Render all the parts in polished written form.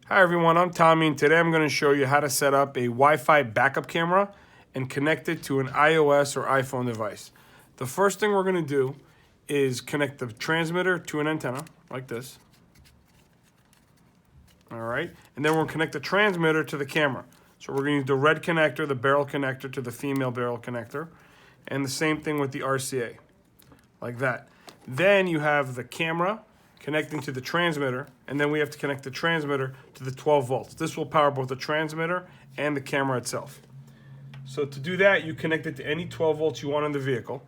Hi everyone, I'm Tommy, and today I'm going to show you how to set up a Wi-Fi backup camera and connect it to an iOS or iPhone device. The first thing we're going to do is connect the transmitter to an antenna, like this. All right, and then we'll connect the transmitter to the camera. So we're going to use the red connector, the barrel connector to the female barrel connector, and the same thing with the RCA, like that. Then you have the camera connecting to the transmitter, and then we have to connect the transmitter to the 12 volts. This will power both the transmitter and the camera itself. So to do that, you connect it to any 12 volts you want in the vehicle.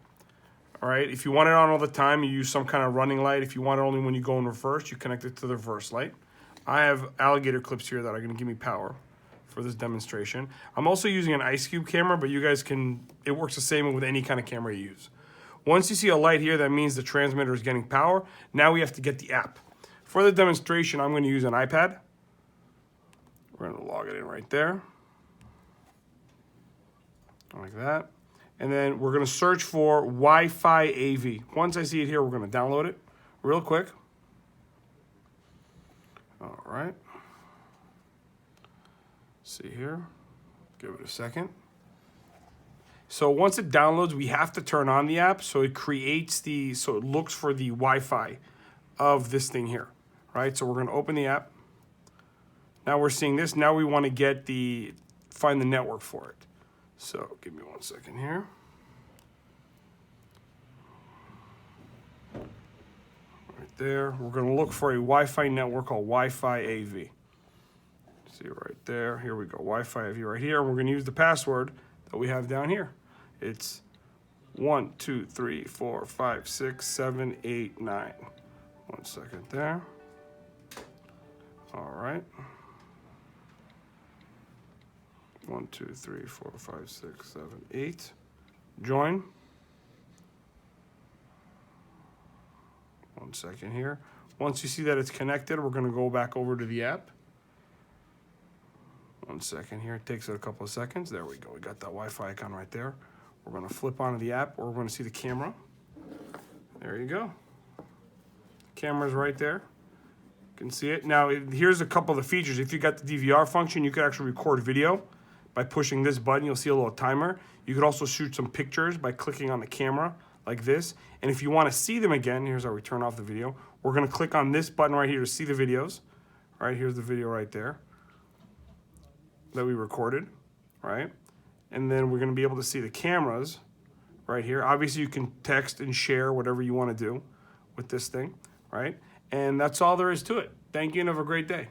All right, if you want it on all the time, you use some kind of running light. If you want it only when you go in reverse, you connect it to the reverse light. I have alligator clips here that are going to give me power for this demonstration. I'm also using an ice cube camera, but you guys can, it works the same with any kind of camera you use. Once you see a light here, that means the transmitter is getting power. Now we have to get the app. For the demonstration, I'm going to use an iPad. We're going to log it in right there. Like that. And then we're going to search for Wi-Fi AV. Once I see it here, we're going to download it real quick. All right. See here. Give it a second. So once it downloads, we have to turn on the app so it creates so it looks for the Wi-Fi of this thing here, right? So we're going to open the app. Now we're seeing this. Now we want to find the network for it. So give me 1 second here. Right there. We're going to look for a Wi-Fi network called Wi-Fi AV. See it right there. Here we go. Wi-Fi AV right here. And we're going to use the password that we have down here. It's 1, 2, 3, 4, 5, 6, 7, 8, 9. 1 second there. All right. 1, 2, 3, 4, 5, 6, 7, 8. Join. 1 second here. Once you see that it's connected, we're going to go back over to the app. 1 second here. It takes it a couple of seconds. There we go. We got that Wi-Fi icon right there. We're going to flip onto the app, or we're going to see the camera. There you go. Camera's right there. You can see it. Now, here's a couple of the features. If you got the DVR function, you could actually record video by pushing this button. You'll see a little timer. You could also shoot some pictures by clicking on the camera like this. And if you want to see them again, here's how we turn off the video. We're going to click on this button right here to see the videos. All right, here's the video right there that we recorded, right? And then we're going to be able to see the cameras right here. Obviously, you can text and share whatever you want to do with this thing, right? And that's all there is to it. Thank you and have a great day.